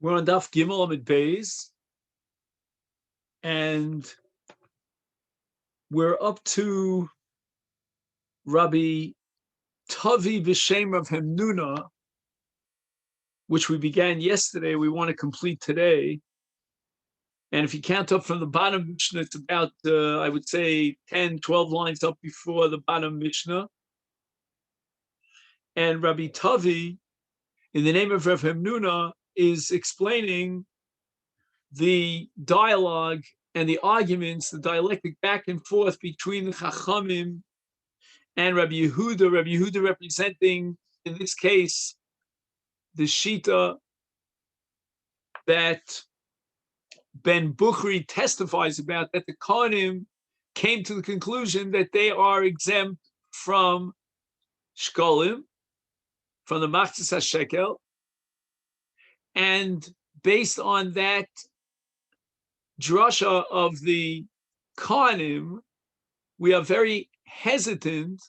We're on Daf Gimel Amid Beis, and we're up to Rabbi Tavi B'Shem Rav Hemnuna, which we began yesterday. We want to complete today. And if you count up from the bottom Mishnah, it's about, I would say, 10, 12 lines up before the bottom Mishnah. And Rabbi Tavi, in the name of Rav Hemnuna, is explaining the dialogue and the arguments, the dialectic back and forth between the Chachamim and Rabbi Yehuda. Rabbi Yehuda representing, in this case, the Shita that Ben Bukhari testifies about, that the Kohanim came to the conclusion that they are exempt from Shekalim, from the Masechet Shekalim, and based on that drasha of the Kohanim, we are very hesitant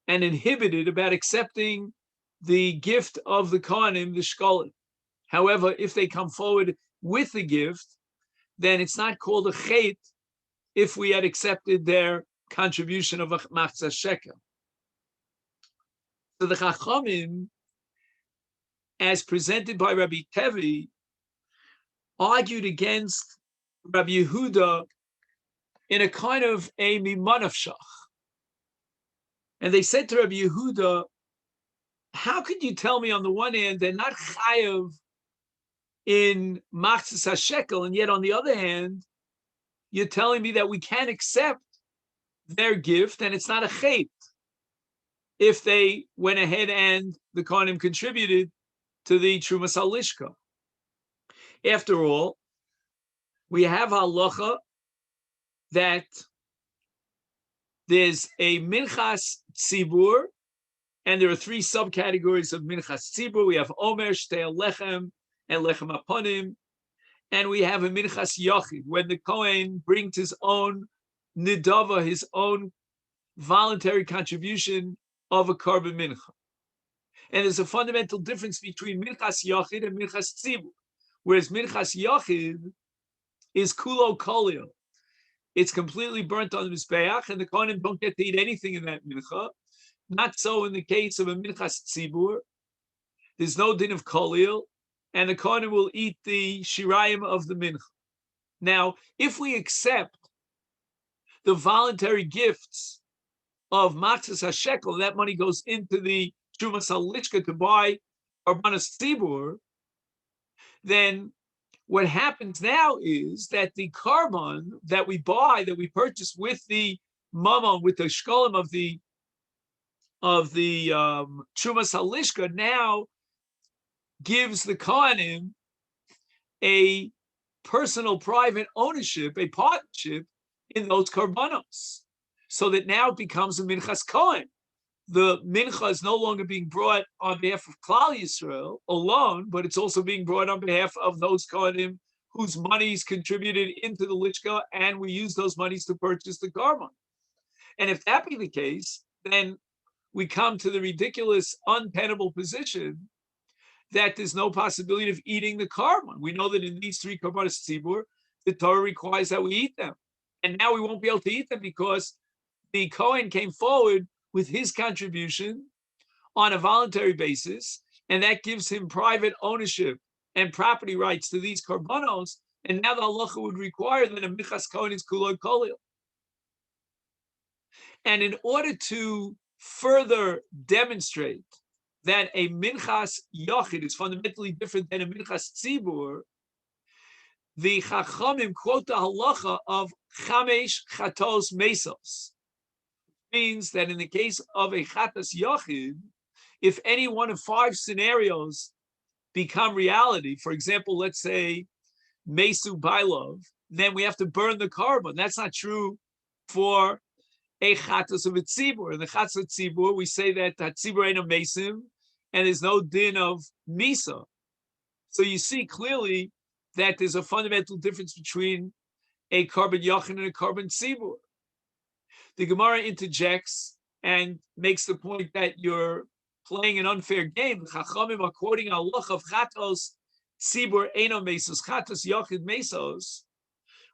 and inhibited about accepting the gift of the Kohanim, the Shekalim. However, if they come forward with the gift, then it's not called a chet if we had accepted their contribution of a Masechet Shekalim. So the Chachamim, as presented by Rabbi Tevi, argued against Rabbi Yehuda in a kind of a mimanavshach. And they said to Rabbi Yehuda, how could you tell me on the one hand they're not chayav in Masechet Shekalim, and yet on the other hand, you're telling me that we can't accept their gift and it's not a chet if they went ahead and the Kohanim contributed to the Trumas Halishka. After all, we have halacha that there's a minchas tzibur, and there are three subcategories of minchas tzibur. We have omer, shtei lechem, and lechem aponim, and we have a minchas yachid, when the Kohen brings his own nidava, his own voluntary contribution of a korban mincha. And there's a fundamental difference between minchas yachid and minchas tzibur. Whereas minchas yachid is kulo kolio, it's completely burnt on the mizbeach, and the kohanim don't get to eat anything in that mincha. Not so in the case of a minchas tzibur. There's no din of kolio, and the kohanim will eat the shirayim of the mincha. Now, if we accept the voluntary gifts of Masechet Shekalim, that money goes into the Trumas Halishka to buy Karbanos Tzibur, then what happens now is that the carbon that we buy, that we purchase with the mammon, with the shkolim of the Trumas Halishka, now gives the Kohanim a personal, private ownership, a partnership in those karbanos, so that now it becomes a minchas Kohen. The mincha is no longer being brought on behalf of Klal Yisrael alone, but it's also being brought on behalf of those Kohanim whose monies contributed into the Lishka, and we use those monies to purchase the Karban. And if that be the case, then we come to the ridiculous, untenable position that there's no possibility of eating the Karban. We know that in these three Karbanos Tzibur, the Torah requires that we eat them. And now we won't be able to eat them because the Kohen came forward with his contribution on a voluntary basis, and that gives him private ownership and property rights to these karbanos, and now the halacha would require that a minchas kohen is kuloi kolil. And in order to further demonstrate that a minchas yachid is fundamentally different than a minchas tzibur, the Chachamim quote the halacha of chamesh chatos mesos. Means that in the case of a chatas yachid, if any one of 5 scenarios become reality, for example, let's say mesu bailov, then we have to burn the carbon. That's not true for a chatas of a tzibur. In the chatas of tzibur, we say that tzibur ain't a mesim, and there's no din of misa. So you see clearly that there's a fundamental difference between a carbon yachid and a carbon tzibur. The Gemara interjects and makes the point that you're playing an unfair game. The Chachamim are quoting a halacha of chatos tzibur eno mesos chatos yochid mesos,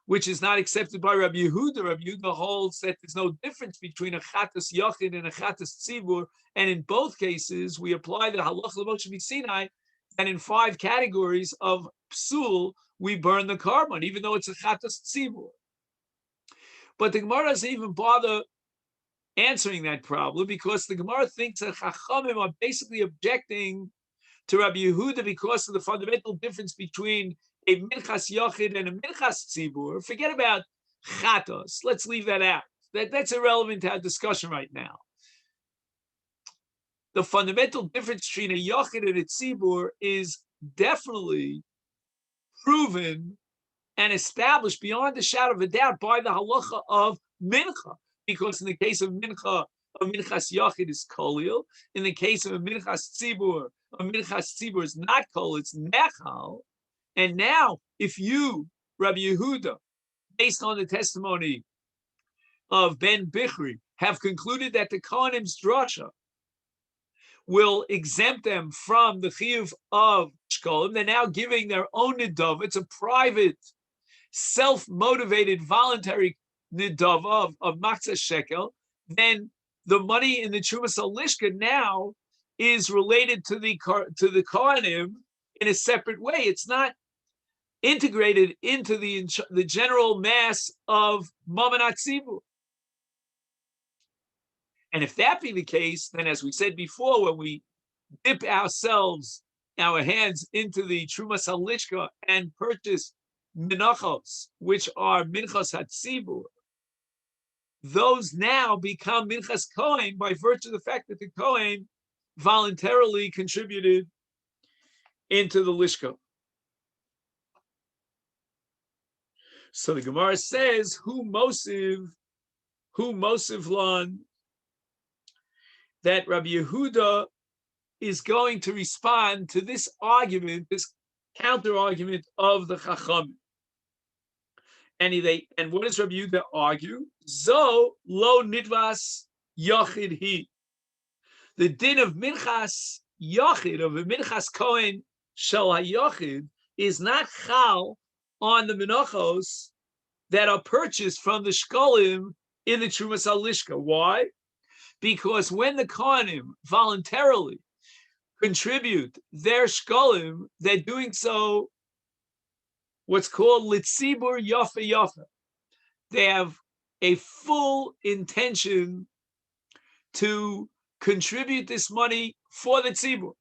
which is not accepted by Rabbi Yehuda. Rabbi Yehuda holds that there's no difference between a chatas yochid and a chatas tzibur, and in both cases we apply the halacha l'Moshe Sinai, and in 5 categories of psul we burn the carbon, even though it's a chatas tzibur. But the Gemara doesn't even bother answering that problem, because the Gemara thinks that Chachamim are basically objecting to Rabbi Yehuda because of the fundamental difference between a minchas yochid and a minchas tzibur. Forget about chatos. Let's leave that out. That's irrelevant to our discussion right now. The fundamental difference between a yochid and a tzibur is definitely proven and established beyond a shadow of a doubt by the halacha of mincha. Because in the case of mincha, a minchas yochid is kolil. In the case of a minchas tzibur is not kol, it's nechal. And now, if you, Rabbi Yehuda, based on the testimony of Ben Bichri, have concluded that the Kohanim's drasha will exempt them from the chiyuv of shkolim, they're now giving their own nidava. It's a private, self-motivated, voluntary nidava of Masechet Shekel. Then the money in the Trumas Alishka now is related to the Kohanim in a separate way. It's not integrated into the general mass of Mamonat Tzibur. And if that be the case, then as we said before, when we dip our hands into the Trumas Halishka and purchase minachos, which are minchas hatzibur, those now become minchas kohen by virtue of the fact that the kohen voluntarily contributed into the lishka. So the Gemara says, "Who mosiv lan," that Rabbi Yehuda is going to respond to this argument, this counter argument of the Chacham. And what does Rabbi Yehuda argue? Zo lo nidvas yachid he. The din of minchas yachid, of a minchas kohen shel hayachid, is not chal on the menachos that are purchased from the shkolim in the Trumas Halishka. Why? Because when the Kohanim voluntarily contribute their shkolim, they're doing so what's called litzibur yafa yafa. They have a full intention to contribute this money for the tzibur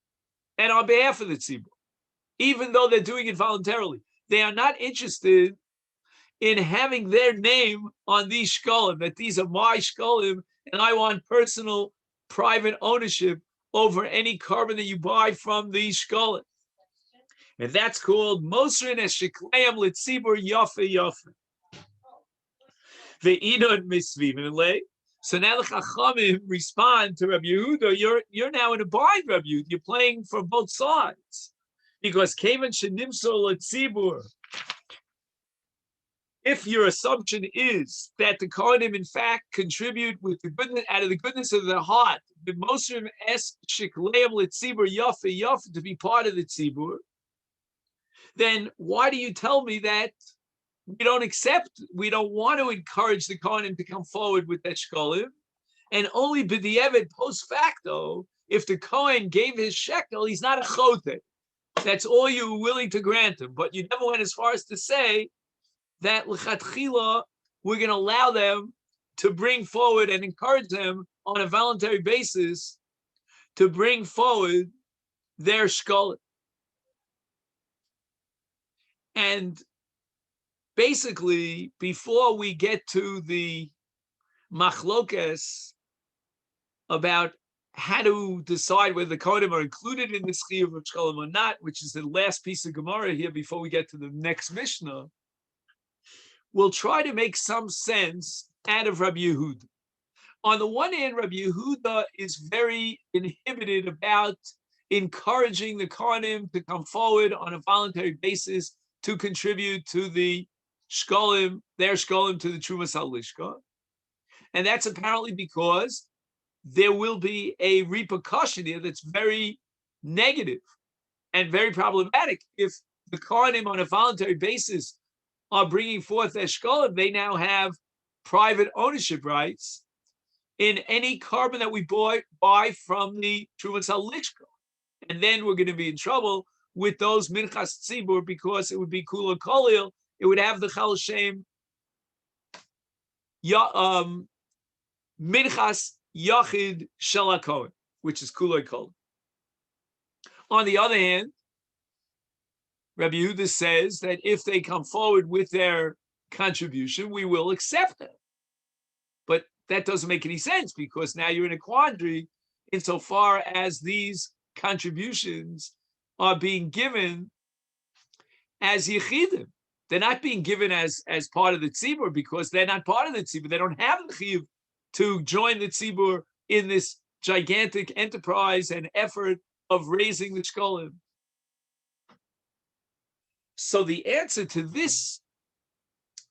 and on behalf of the tzibur, even though they're doing it voluntarily. They are not interested in having their name on these shkolim, that these are my shkolim, and I want personal, private ownership over any carbon that you buy from these shkolim. And that's called Mosrin es Shekalim Litzibur Yafe Yafe. Ve'inod misvim. So now the Chachamim respond to Rabbi Yehuda. You're now in a bind, Rabbi Yehuda. You're playing for both sides. Because Kevan Shenimso Litzibur, if your assumption is that the Kohanim in fact contribute with the goodness, out of the goodness of their heart, the Mosrim es Shekalim Litzibur Yafe Yafe, to be part of the Tzibur, then why do you tell me that we don't want to encourage the Kohanim to come forward with that shkolim, and only b'di'evet post facto, if the Kohen gave his shekel, he's not a chote. That's all you were willing to grant him, but you never went as far as to say that l'chatchila we're going to allow them to bring forward and encourage them on a voluntary basis to bring forward their shkolim. And basically, before we get to the machlokes about how to decide whether the Kohanim are included in this chiyuv of shkolim or not, which is the last piece of Gemara here before we get to the next Mishnah, we'll try to make some sense out of Rabbi Yehuda. On the one hand, Rabbi Yehuda is very inhibited about encouraging the Kohanim to come forward on a voluntary basis to contribute to the shkolim, their shkolim, to the Trumas Halishka. And that's apparently because there will be a repercussion here that's very negative and very problematic if the Kohanim on a voluntary basis are bringing forth their shkolim, they now have private ownership rights in any carbon that we buy from the Trumas Halishka. And then we're going to be in trouble with those Minchas Tzibur because it would be Kula Kolil. It would have the Chal Shem Minchas Yachid Shel HaKohen, which is Kuloi Kolil. On the other hand, Rabbi Yehuda says that if they come forward with their contribution, we will accept it. But that doesn't make any sense because now you're in a quandary insofar as these contributions are being given as yichidim. They're not being given as part of the tzibur because they're not part of the tzibur. They don't have the chiv to join the tzibur in this gigantic enterprise and effort of raising the shkolim. So the answer to this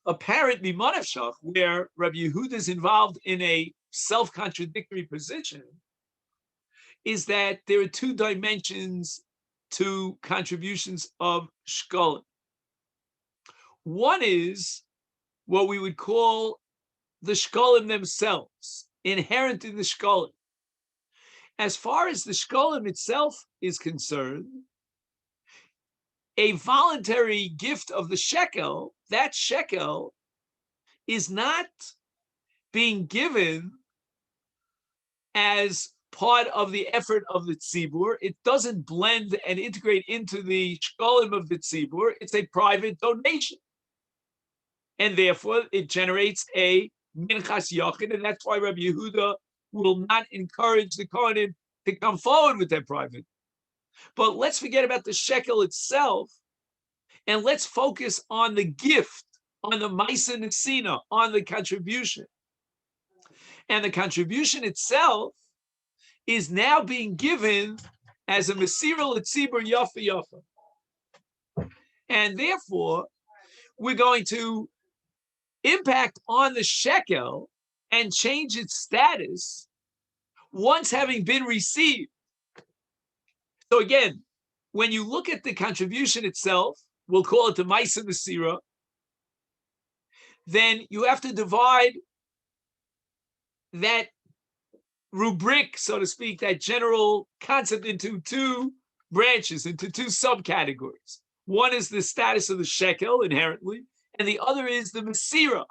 apparent mimanavshach, where Rabbi Yehuda is involved in a self-contradictory position, is that there are two dimensions to contributions of shkolim. One is what we would call the shkolim themselves, inherent in the shkolim. As far as the shkolim itself is concerned, a voluntary gift of the shekel, that shekel is not being given as part of the effort of the tzibur. It doesn't blend and integrate into the shkolim of the tzibur. It's a private donation. And therefore, it generates a minchas yachid, and that's why Rabbi Yehuda will not encourage the Kohanim to come forward with their private. But let's forget about the shekel itself, and let's focus on the gift, on the Maisa Nesina, on the contribution. And the contribution itself is now being given as a Mesira L'Tzibur Yafa Yafa. And therefore, we're going to impact on the shekel and change its status once having been received. So again, when you look at the contribution itself, we'll call it the Maisa Mesira, then you have to divide that rubric, so to speak, that general concept into two branches, into two subcategories. One is the status of the shekel inherently, and the other is the Mesira,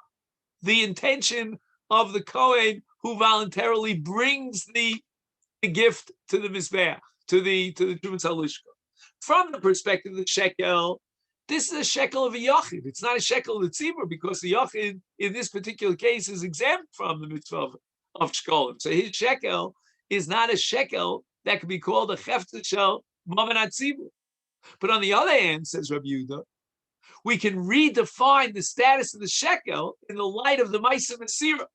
the intention of the Kohen who voluntarily brings the gift to the Mizbeach, to the Trumas Halishka. From the perspective of the shekel, this is a shekel of a yachid. It's not a shekel of the tzibur because the yachid in this particular case is exempt from the mitzvah of shkolim. So his shekel is not a shekel that could be called a chefta shel mamanat tzibur. But on the other hand, says Rabbi Yehuda, we can redefine the status of the shekel in the light of the Maisa Mesira.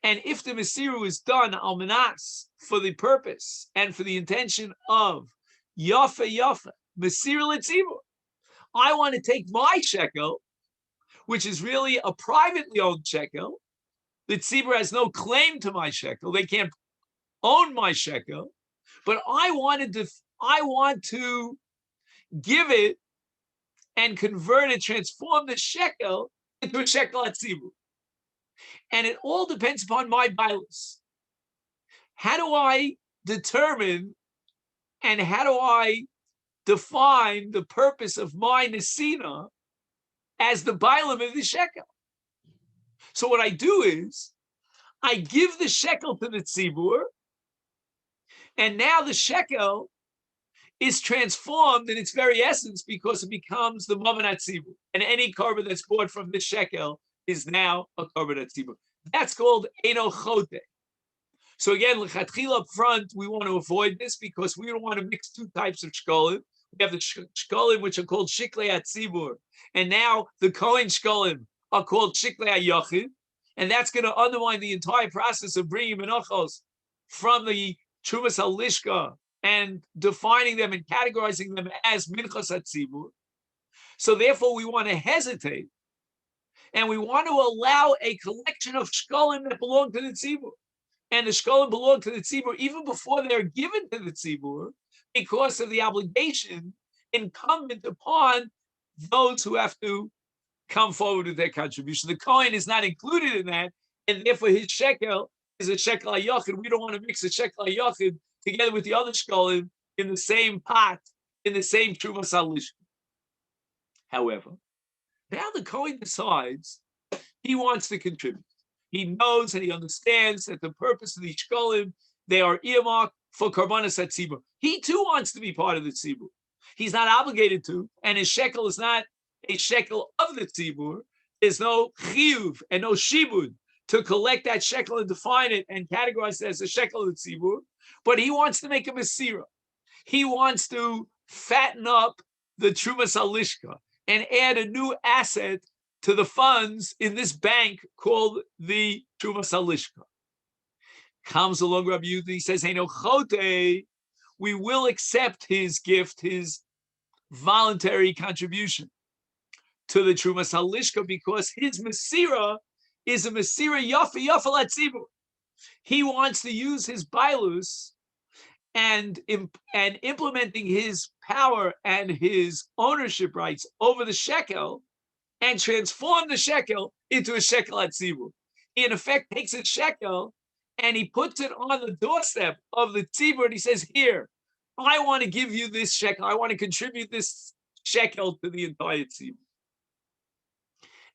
And if the Mesira is done al manas for the purpose and for the intention of Yafa Yafa, Mesira L'Tzibur, I want to take my shekel, which is really a privately owned shekel. The tzibur has no claim to my shekel. They can't own my shekel, but I want to give it and convert it, transform the shekel into a shekel at tzibur. And it all depends upon my bailus. How do I determine and how do I define the purpose of my nesina as the bailam of the shekel? So what I do is I give the shekel to the tzibur, and now the shekel is transformed in its very essence because it becomes the mamanat tzibur. And any korban that's bought from the shekel is now a korban at tzibur. That's called eno chote. So again, l'chatchila up front, we want to avoid this because we don't want to mix two types of shkolim. We have the shkolim which are called shiklei atzibur, and now the Kohen shkolim are called shiklei ayachid, and that's going to undermine the entire process of bringing menachos from the Trumas Halishka and defining them and categorizing them as minchas atzibur. So therefore, we want to hesitate, and we want to allow a collection of shkolim that belong to the tzibur. And the shkolim belong to the tzibur even before they're given to the tzibur because of the obligation incumbent upon those who have to come forward with their contribution. The Kohen is not included in that, and therefore his shekel is a shekel hayochid. We don't want to mix a shekel hayochid together with the other shekalim in the same pot, in the same trumas halishka. However, now the Kohen decides he wants to contribute. He knows and he understands that the purpose of the shekalim, they are earmarked for karbanas hatzibur. He too wants to be part of the tzibur. He's not obligated to, and his shekel is not a shekel of the tzibur. There's no chiyuv and no shibud to collect that shekel and define it and categorize it as a shekel of the tzibur. But he wants to make a mesira. He wants to fatten up the trumas halishka and add a new asset to the funds in this bank called the trumas halishka. Comes along Rabbi Yehuda, he says, "Hey, no chote, we will accept his gift, his voluntary contribution to the trumas halishka, because his mesira is a mesira yafa latzibur. He wants to use his bailus and implementing his power and his ownership rights over the shekel and transform the shekel into a shekel hatzibur. He in effect takes a shekel and he puts it on the doorstep of the tzibur and he says, here, I want to give you this shekel. I want to contribute this shekel to the entire tzibur.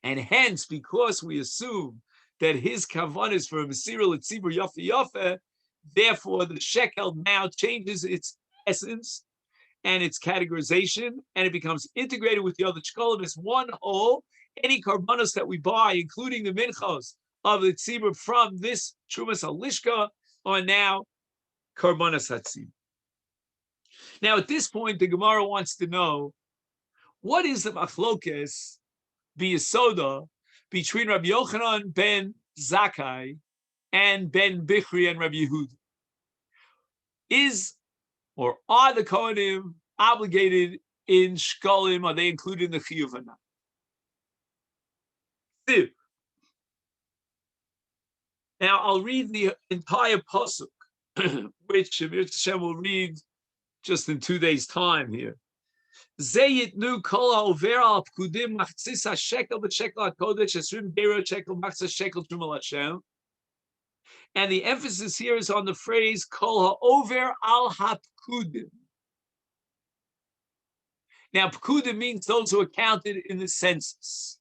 And hence, because we assume that his kavan is for a mesira l'tzibur yafa yafa, therefore the shekel now changes its essence and its categorization, and it becomes integrated with the other shekalim as one whole. Any karbanos that we buy, including the minchos of the tzibur from this trumas halishka, are now karbanos hatzibur. Now, at this point, the Gemara wants to know, what is the machlokes biyasoda between Rabbi Yochanan ben Zakkai and ben Bichri and Rabbi Yehuda? Is or are the Kohanim obligated in shekalim? Are they included in the chiyuv or not? Now I'll read the entire pasuk, which Hashem will read just in 2 days' time here. Zeyitnu kol ha'over al pkudim machzis ha'shekel b'shekel ha'kodesh 20 gerot shekel machzis shekel truma l'Hashem. And the emphasis here is on the phrase kol ha'over al ha'pkudim. Now, pkudim means those who are counted in the census.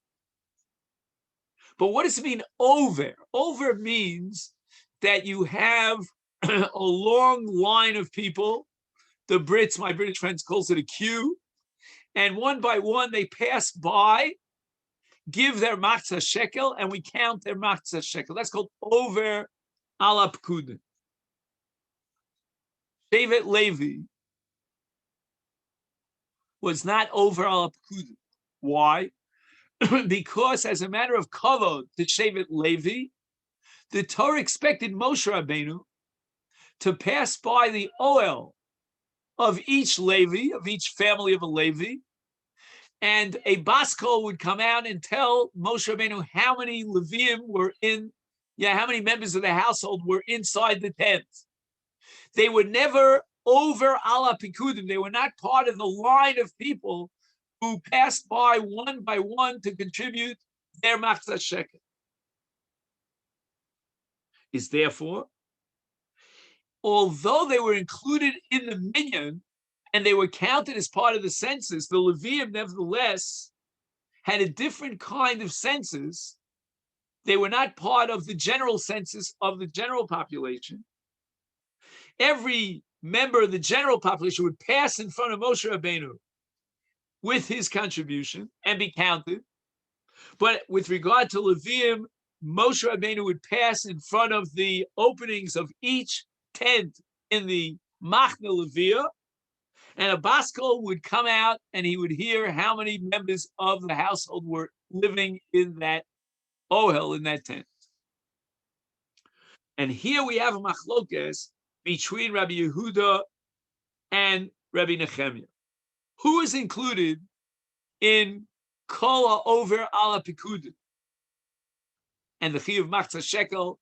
But what does it mean over? Over means that you have a long line of people. The Brits, my British friends, calls it a queue. And one by one, they pass by, give their matzah shekel, and we count their matzah shekel. That's called over ala pkudim. Shevet Levi was not over ala pkudim. Why? Because as a matter of kavod to Shevet Levi, the Torah expected Moshe Rabbeinu to pass by the oel of each Levi, of each family of a Levi, and a baskol would come out and tell Moshe Rabbeinu how many Leviim were how many members of the household were inside the tent. They were never over ala pikudim. They were not part of the line of people who passed by one to contribute their matzah shekel. Is therefore, although they were included in the minyan and they were counted as part of the census, the Leviim nevertheless had a different kind of census. They were not part of the general census of the general population. Every member of the general population would pass in front of Moshe Rabbeinu with his contribution and be counted. But with regard to Leviim, Moshe Rabbeinu would pass in front of the openings of each tent in the Machne Leviah, and a baskol would come out and he would hear how many members of the household were living in that ohel, in that tent. And here we have a machlokes between Rabbi Yehuda and Rabbi Nechemiah. Who is included in kol over ala pikudim? And the chiyuv matzah shekel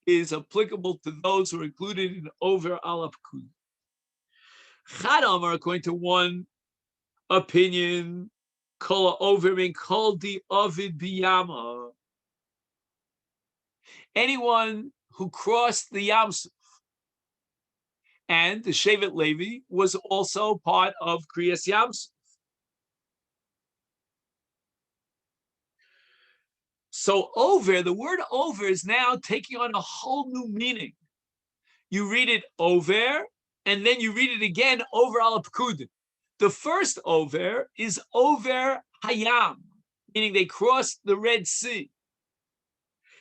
is applicable to those who are included in over ala pikudim. Chad Amar, according to one opinion, kol over mean kol di ovid biyama. Anyone who crossed the Yamsuf, and the Shevet Levi was also part of Kriyas Yamsuf. So over, the word over is now taking on a whole new meaning. You read it over, and then you read it again over al pkudim. The first over is over Hayam, meaning they crossed the Red Sea.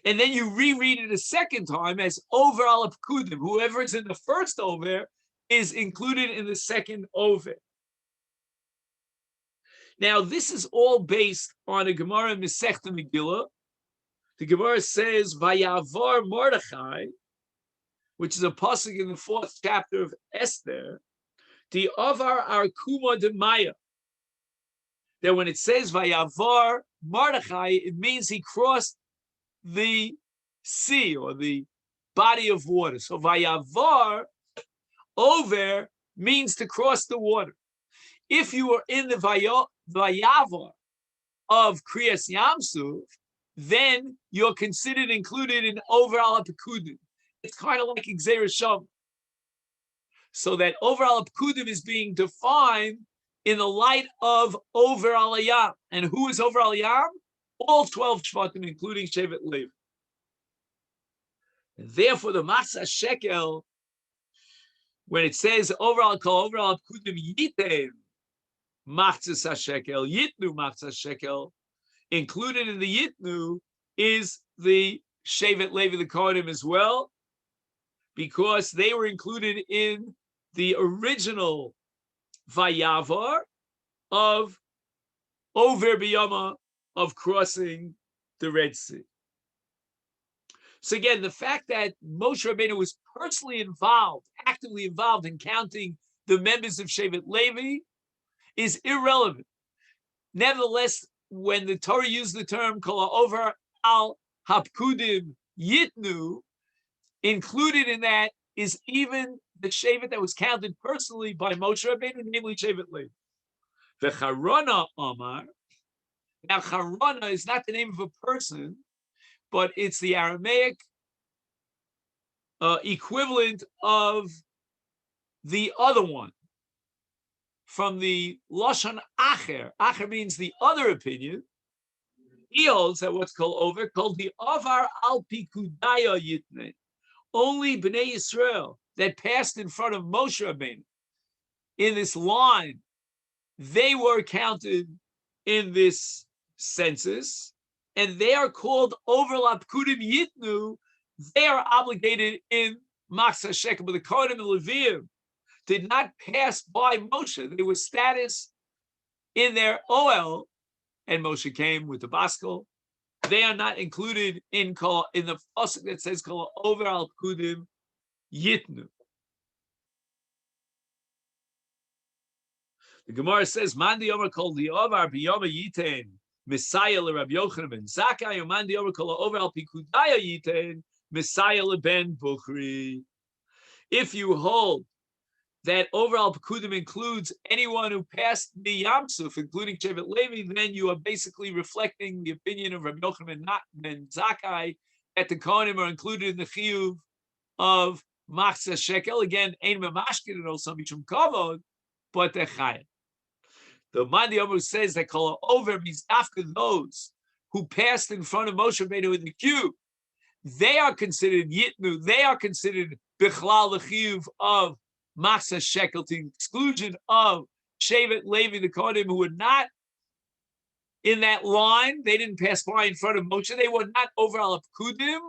And then you reread it a second time as over al pkudim. Whoever is in the first over is included in the second over. Now, this is all based on a Gemara in Masechet Megillah. The Gemara says, Vayavar Mordechai, which is a pasuk in the 4th chapter of Esther, the Avar Arkuma de Maya. That when it says Vayavar Mordechai, it means he crossed the sea or the body of water. So Vayavar, over, means to cross the water. If you are in the Vayavar of Kriyas Yamsuf, then you're considered included in over al pekudim. It's kind of like Gzeira Shavah. So that over al pekudim is being defined in the light of over al Yam. And who is over al Yam? All 12 Shvatim, including Shevet Levi. And therefore, the Masechet Shekel, when it says over al pekudim yitem Masechet Shekel, yitnu Masechet Shekel, included in the Yitnu is the Shevet Levi, the Kohanim as well, because they were included in the original Vayavar of over Biyama, of crossing the Red Sea. So again, the fact that Moshe Rabbeinu was personally involved, actively involved in counting the members of Shevet Levi is irrelevant. Nevertheless, when the Torah used the term kol over al hapkudim yitnu, included in that is even the shevet that was counted personally by Moshe Rabbeinu, namely Shevet Levi. The Charona Omar. Now, Charona is not the name of a person, but it's the Aramaic equivalent of the other one. From the Lashon Acher. Acher means the other opinion. He holds that what's called the Avar al Pikudaya Yitne. Only Bnei Yisrael that passed in front of Moshe Rabbeinu in this line, they were counted in this census, and they are called over Lapkudim Yitnu. They are obligated in Masechet Shekalim, but the Kohanim and Leviim did not pass by Moshe. They were status in their Oel, and Moshe came with the Baskel. They are not included in the pasuk that says Kol over al Kudim Yitnu. The Gemara says, Mandi Omer Kol Diovar Biyoma Yiten Messiah le Rabbi Yochanan ben Zakkai, Mandi Omer Kol over al Pikudaya Yiten Messiah le Ben Bukhri. If you hold that over al Pekudim includes anyone who passed the Yamsuf, including Shevet Levi, then you are basically reflecting the opinion of Rabbi Yochanan ben Zakkai that the Kohanim are included in the Chiyuv of Masechet Shekel. Again, Ein Memashkin and also Mishum Kavod, but they're Chayim. The Mandi Omer says that Kol over means after those who passed in front of Moshe Rabbeinu in the queue. They are considered Yitnu. They are considered Bichlal the Chiyuv of Masechet Shekel, to exclusion of Shevet Levi, the Kohanim, who were not in that line. They didn't pass by in front of Moshe. They were not over al Pekudim.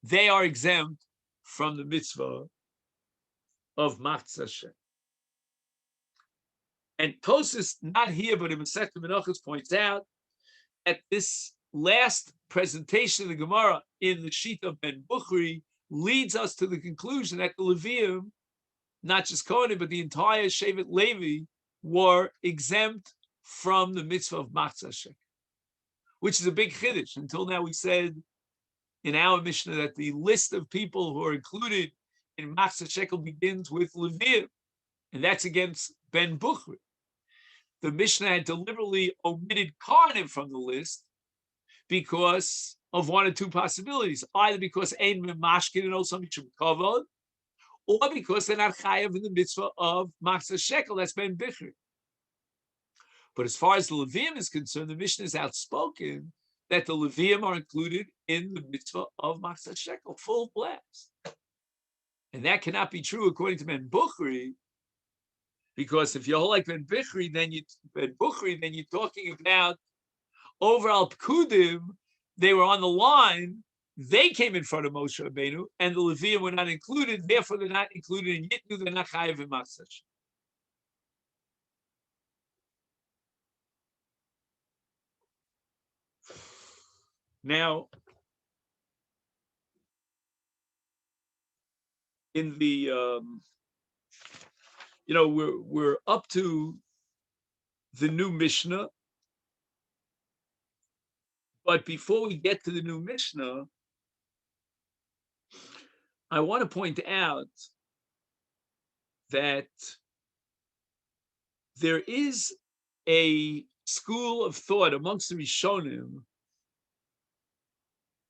They are exempt from the mitzvah of Masechet Shekel. And Tosfos, not here, but in Masechet Menachos, points out that this last presentation of the Gemara in the sheet of Ben Bukhri leads us to the conclusion that the Levium, not just Kohanim, but the entire Shevet Levi, were exempt from the mitzvah of Masechet Shekel, which is a big chiddush. Until now, we said in our Mishnah that the list of people who are included in Masechet Shekel begins with Levium, and that's against Ben Bukhri. the Mishnah had deliberately omitted Karnim from the list because of one or two possibilities, either because Ein Memashkin and also Mishum Kavod, or because they're not chayav in the mitzvah of Masechet Shekel, that's Ben Bichri. But as far as the Levium is concerned, the Mishnah is outspoken that the Levium are included in the mitzvah of Masechet Shekel, full blast. And that cannot be true according to Ben Bukhari, because if you're like Ben Bukhari, then you're talking about over al Pkudim, they were on the line, they came in front of Moshe Rabbeinu, and the Levium were not included, therefore they're not included in Yitnu, they're not chayav in Masechet. Now, in the we're up to the new Mishnah, but before we get to the new Mishnah, I want to point out that there is a school of thought amongst the Rishonim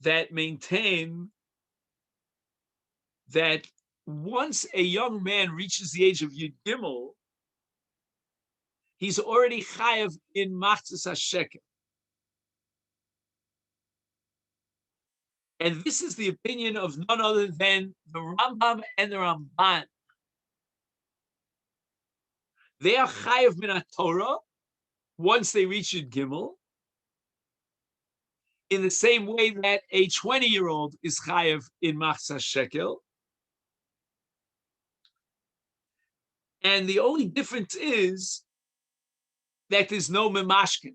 that maintain that once a young man reaches the age of Yud Gimel, he's already chayav in Masechet HaShekel. And this is the opinion of none other than the Rambam and the Ramban. They are chayav min Torah once they reach Yud Gimel, in the same way that a 20-year-old is chayav in Masechet Shekel. And the only difference is that there's no memashkin.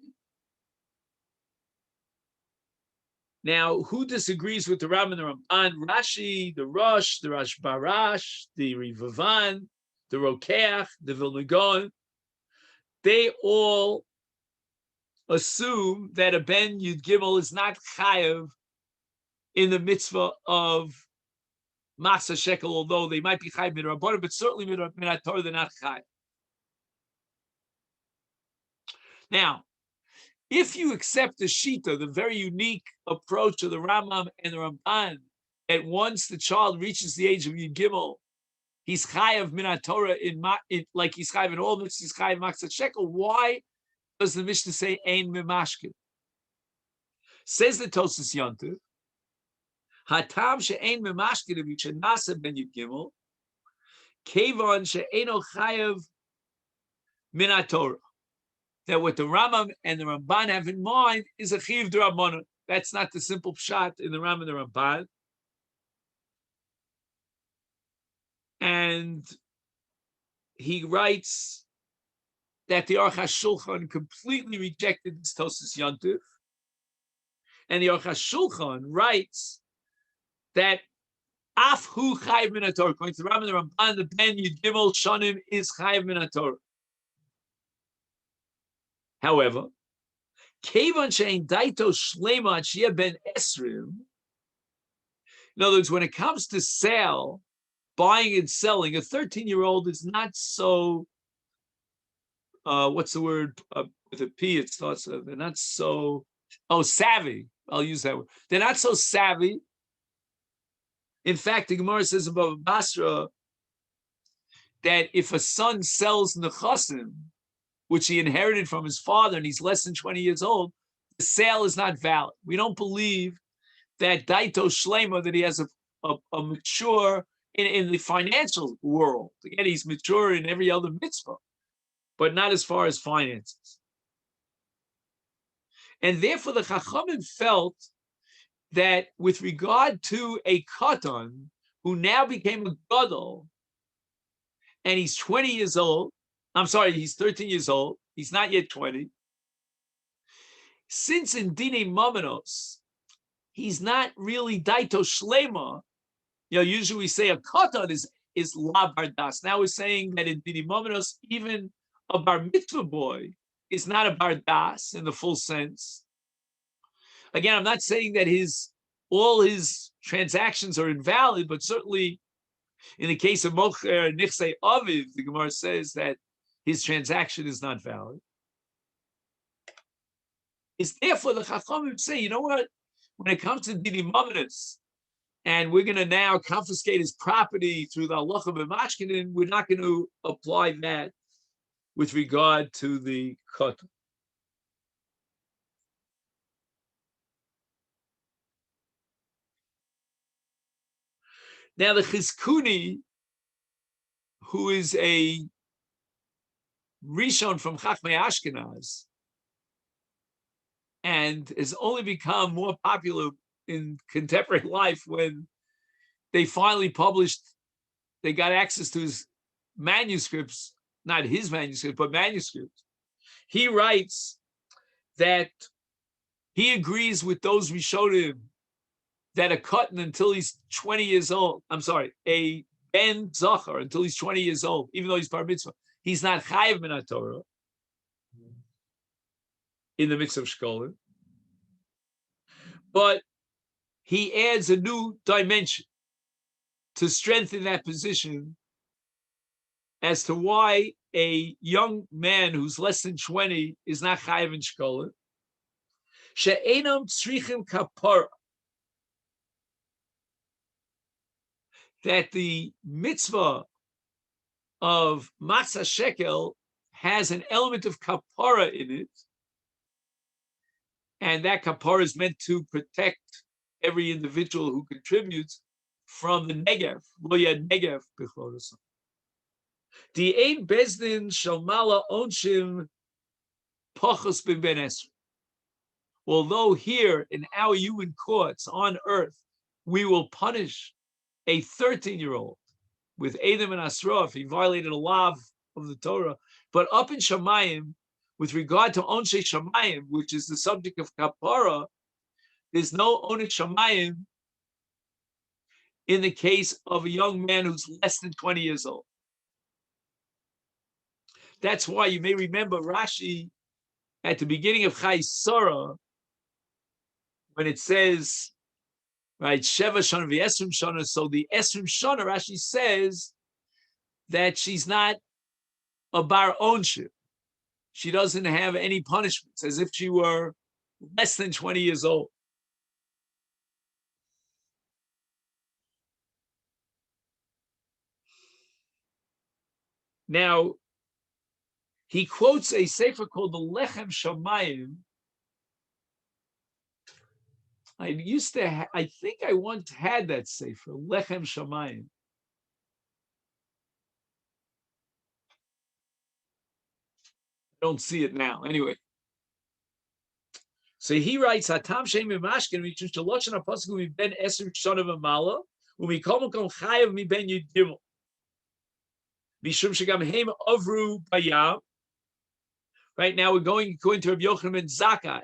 Now, who disagrees with the Rambam and the Ramban? Rashi, the Rosh, the Rash Barash, the Rivavan, the Rokeach, the Vilna Gaon, they all assume that a Ben Yud Gimel is not chayav in the mitzvah of Masechet Shekel, although they might be chayav min Rabbanan, but certainly min Torah they're not chayav. Now, if you accept the Shita, the very unique approach of the Rambam and the Ramban, that once the child reaches the age of Yud Gimel, he's chayav min Torah like he's chayav in all mitzvahs, he's chayav Masechet Shekel. Why does the Mishnah say ein memashkin? Says the Tosas Yontif, hatam she'ein memashkin of yichanasa ben Yud Gimel, kevon she'eino chayav min Torah. That what the Rambam and the Ramban have in mind is a chiyuv d'Rabbanan. That's not the simple pshat in the Rambam and the Ramban. And he writes that the Aruch HaShulchan completely rejected this Tosas Yontif. And the Aruch HaShulchan writes that af hu chayav min Torah. According to the Rambam and the Ramban, the Ben Yud Gimel Shonim is chayav min Torah. However, Kevan she'ein daito shlema sheyeh ben esrim. In other words, when it comes to sale, buying and selling, a 13-year-old is not so. What's the word with a P? It starts. They're not so. Savvy. I'll use that word. They're not so savvy. In fact, the Gemara says above Basra that if a son sells nechasim, which he inherited from his father, and he's less than 20 years old, the sale is not valid. We don't believe that daito shlema, that he has a mature in the financial world. Again, he's mature in every other mitzvah, but not as far as finances. And therefore, the Chachamim felt that with regard to a katan who now became a gadol, and he's 20 years old, he's 13 years old. He's not yet 20. Since in Dine Mamanos, he's not really daito shlema. Usually we say a katan is la bardas. Now we're saying that in Dine Mamanos, even a bar mitzvah boy is not a bardas in the full sense. Again, I'm not saying that all his transactions are invalid, but certainly in the case of Mocher Nichsei Aviv, the Gemara says that his transaction is not valid. is therefore the Chachamim say, you know what? When it comes to Didi Mamonis, and we're going to now confiscate his property through the halacha b'mashkinin, we're not going to apply that with regard to the kotel. Now the Chizkuni, who is a Rishon from Chachmei Ashkenaz, and has only become more popular in contemporary life when they finally published, they got access to his manuscripts, not his manuscripts, but manuscripts. He writes that he agrees with those Rishonim that a Katan until he's 20 years old, I'm sorry, a Ben Zachar until he's 20 years old, even though he's Bar Mitzvah, he's not Chayiv Min Torah in the Mitzvah Shekalim. But he adds a new dimension to strengthen that position as to why a young man who's less than 20 is not Chayiv in Shekalim. She'enam tzrichim kapara. That the mitzvah of matzah shekel has an element of kapara in it, and that kapara is meant to protect every individual who contributes from the negev, lo yad negev b'chorosam. The ein bezdin shalmala onshim pachos ben esrei. Although here in our human courts on earth, we will punish a 13-year-old with Edom and Asra if he violated a law of the Torah, but up in Shamayim, with regard to Onshe Shamayim, which is the subject of Kapara, there's no Onet Shamayim in the case of a young man who's less than 20 years old. That's why you may remember Rashi at the beginning of Chai Sarah, when it says, right, Sheva Shana v'Esrim Shana. So the Esrim Shana, Rashi says that she's not a bar onship. She doesn't have any punishments, as if she were less than 20 years old. Now, he quotes a sefer called the Lechem Shamayim. I think I once had that sefer, Lechem Shamayim. I don't see it now. Anyway. So he writes, Hatam Shem Mimashkin, which is Shaloshan Apostle, mi ben Esrim Shana v'Mala, umi kol makom chayav mi ben Yud Gimel. Mishum shegam heim avru bayam. Right now we're going according to Rabbi Yochanan ben Zakkai,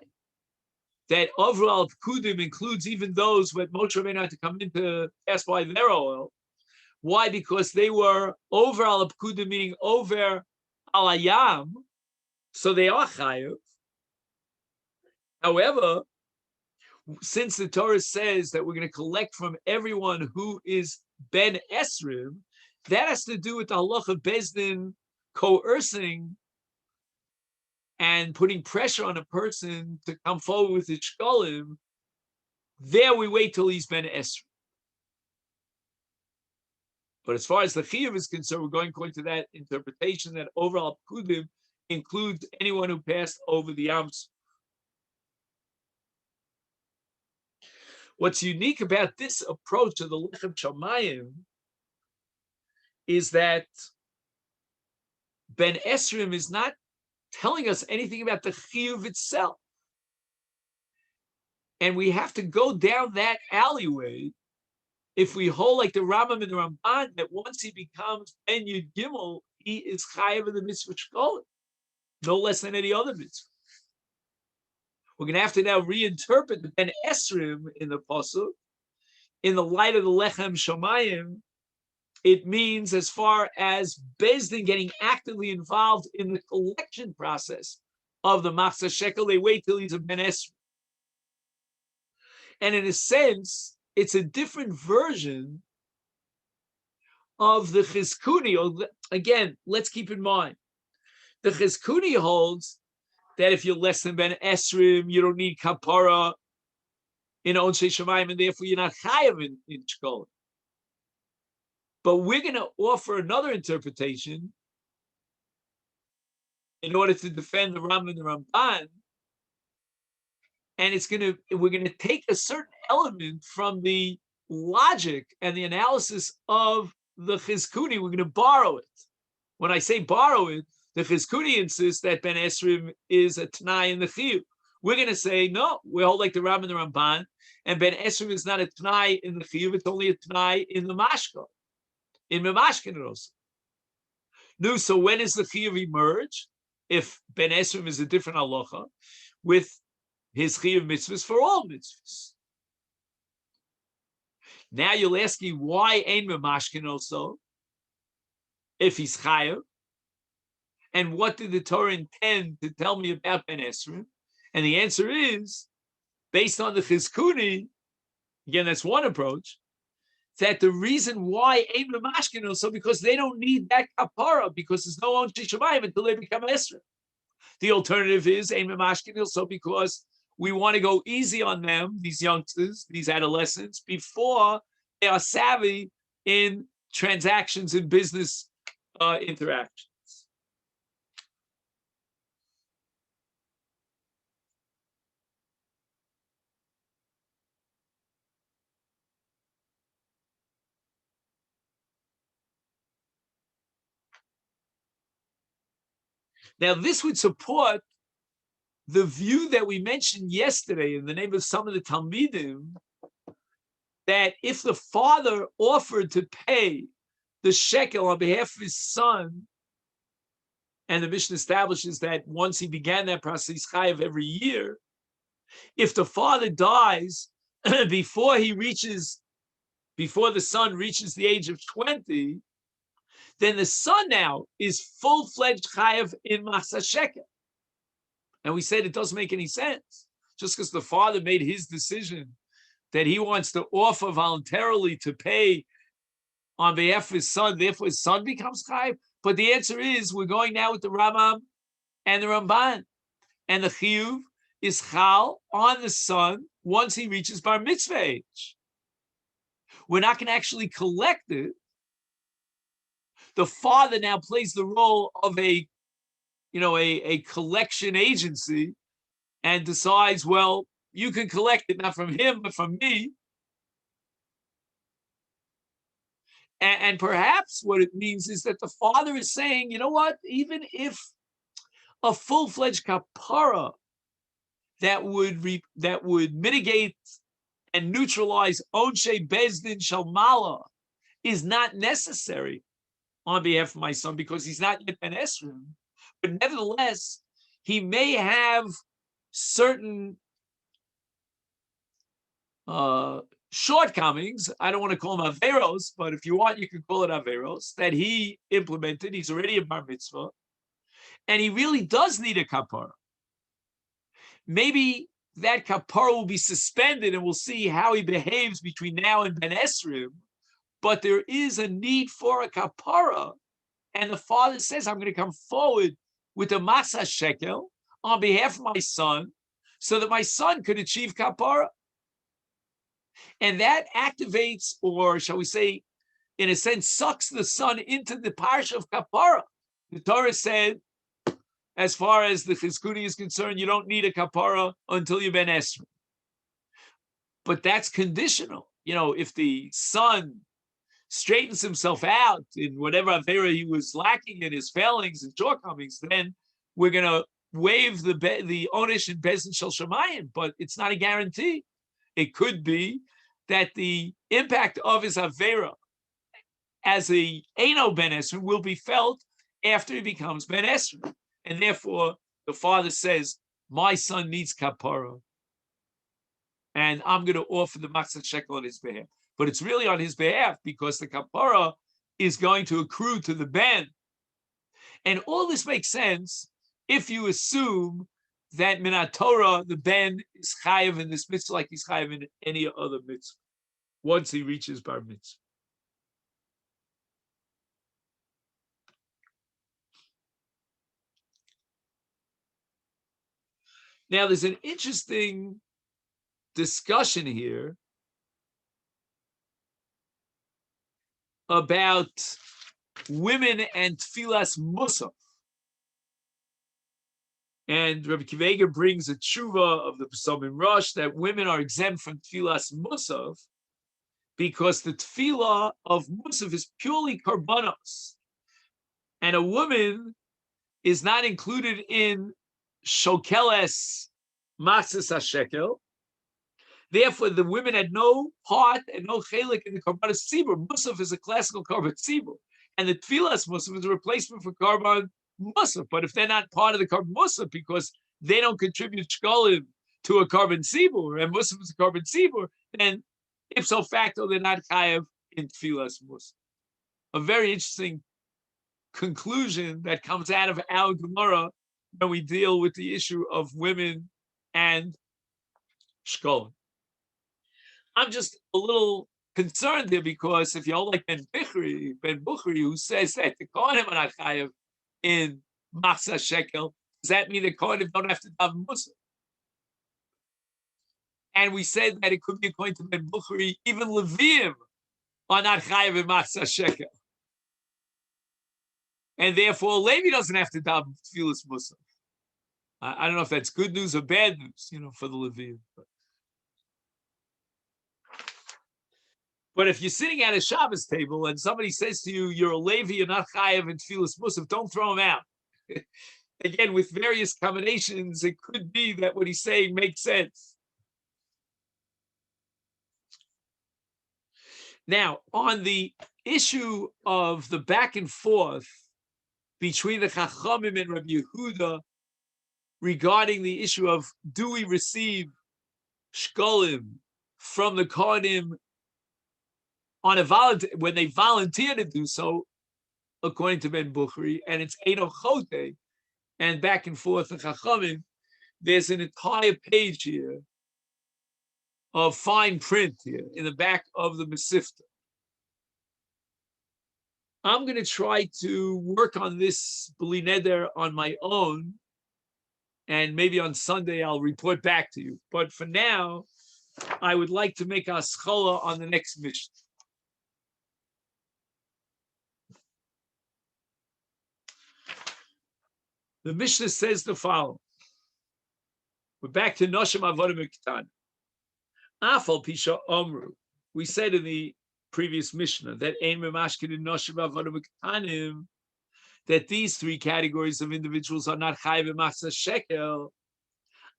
that avru al pkudim includes even those with Moshe Rabbeinu had to come in to pass by their oil. Why? Because they were over al pkudim, meaning over al ayam, so they are chayav. However, since the Torah says that we're going to collect from everyone who is ben esrim, that has to do with the halacha bezdin coercing and putting pressure on a person to come forward with the shkalim. There we wait till he's ben esrim. But as far as the chiyuv is concerned, we're going according to that interpretation that overall pkudim includes anyone who passed over the yams. What's unique about this approach to the Lechem Shamayim is that Ben Esrim is not telling us anything about the chiyuv itself. And we have to go down that alleyway if we hold like the Rambam and the Ramban that once he becomes Ben Yud Gimel, he is chayav in the mitzvah shkolim, no less than any other mitzvah. We're going to have to now reinterpret the Ben Esrim in the Pasuk in the light of the Lechem Shamayim. It means as far as Bezdin getting actively involved in the collection process of the Masechet Shekel, they wait till he's a Ben Esrim. And in a sense, it's a different version of the Chizkuni. Again, let's keep in mind, the Chizkuni holds that if you're less than Ben Esrim, you don't need kapara in Onshe Shemayim, and therefore you're not chayav in Shkolim. But we're going to offer another interpretation in order to defend the Ram and the Ramban, and we're going to take a certain element from the logic and the analysis of the Chizkuni. We're going to borrow it. When I say borrow it, the Chizkuni insists that Ben Esrim is a Tanai in the Chiyuv. We're going to say, no, we hold like the Ram and the Ramban, and Ben Esrim is not a Tanai in the Chiyuv, it's only a Tanai in the Mashka, in the Mashkin also. No, so when does the Chiyuv emerge? If Ben Esrim is a different halacha, with his Chiyuv mitzvahs for all mitzvahs. Now you'll ask me, why ain't Mashkin also, if he's Chayav? And what did the Torah intend to tell me about Ben Esrim? And the answer is, based on the Chizkuni, again, that's one approach, that the reason why Ein Mashkin also because they don't need that kapara, because there's no Onshe Shemayim until they become Esrim. The alternative is Ein Mashkin also because we want to go easy on them, these youngsters, these adolescents, before they are savvy in transactions and business interactions. Now, this would support the view that we mentioned yesterday in the name of some of the Talmidim, that if the father offered to pay the shekel on behalf of his son, and the Mishnah establishes that once he began that process, he's chayav every year. If the father dies before the son reaches the age of 20, then the son now is full-fledged chayav in Masechet Shekalim. And we said it doesn't make any sense. Just because the father made his decision that he wants to offer voluntarily to pay on behalf of his son, therefore his son becomes chayav. But the answer is, we're going now with the Rambam and the Ramban. And the chiyuv is chal on the son once he reaches bar mitzvah age. We're not going to actually collect it. The father now plays the role of a collection agency and decides, well, you can collect it not from him, but from me. And perhaps what it means is that the father is saying, you know what, even if a full-fledged kapara that would mitigate and neutralize Onshe Bezdin Shalmala is not necessary on behalf of my son because he's not yet Ben Esrim, but nevertheless, he may have certain shortcomings. I don't want to call them averos, but if you want, you can call it averos, that he implemented. He's already a bar mitzvah, and he really does need a kapara. Maybe that kapara will be suspended, and we'll see how he behaves between now and Ben Esrim, but there is a need for a kapara, and the father says, I'm going to come forward with a Masechet shekel on behalf of my son, so that my son could achieve kapara. And that activates, or shall we say, in a sense, sucks the son into the parsha of kapara. The Torah said, as far as the Chizkuni is concerned, you don't need a kapara until you've been Esrim. But that's conditional. If the son straightens himself out in whatever avera he was lacking in his failings and shortcomings, then we're going to waive the onish and bezin shel shamayim. But it's not a guarantee. It could be that the impact of his avera as a Eino Ben Esrim will be felt after he becomes Ben Esrim. And therefore, the father says, my son needs kapara, and I'm going to offer the Masechet shekel on his behalf. But it's really on his behalf because the kapara is going to accrue to the ben. And all this makes sense if you assume that Minat Torah, the ben, is chayav in this mitzvah like he's chayav in any other mitzvah once he reaches bar mitzvah. Now, there's an interesting discussion here about women and tfilas musaf. And Rabbi Kiva brings a tshuva of the Pesomim Rosh that women are exempt from tfilas musaf because the tefillah of musaf is purely karbanos, and a woman is not included in shokeles matzas hashekel. Therefore, the women had no part and no chelik in the karban tzibur. Musaf is a classical karban tzibur, and the tefillas musaf is a replacement for karban musaf. But if they're not part of the karban musaf because they don't contribute shkalim to a karban tzibur, and musaf is a karban tzibur, then ipso facto they're not chayav in tefillas musaf. A very interesting conclusion that comes out of our Gemara when we deal with the issue of women and shkalim. I'm just a little concerned here because if you're like Ben Bukhari, who says that the Kohanim are not chayav in Masechet Shekel, does that mean the Kohanim don't have to daven Musaf? And we said that it could be according to Ben Bukhari, even Leviim are not chayav in Masechet Shekel. And therefore, Levi doesn't have to daven Tfilas Musaf. I don't know if that's good news or bad news, for the Leviim. But if you're sitting at a Shabbos table and somebody says to you, you're a Levi, you're not chayav in Tfilas Musaf, don't throw him out. Again, with various combinations, it could be that what he's saying makes sense. Now, on the issue of the back and forth between the Chachamim and Rabbi Yehuda regarding the issue of do we receive shkolim from the Kohanim on when they volunteer to do so, according to Ben Bukhari, and it's Eino Chote, and back and forth the Chachamim, there's an entire page here of fine print here in the back of the Masifta. I'm going to try to work on this B'li Neder on my own, and maybe on Sunday I'll report back to you. But for now, I would like to make a schola on the next mission. The Mishnah says the following. We're back to Noshim Avodim K'tan. Afal Pisha Omru. We said in the previous Mishnah that Ein Memashkin in Noshim Avodim K'tanim, that these three categories of individuals are not Chayav Masechet Shekel.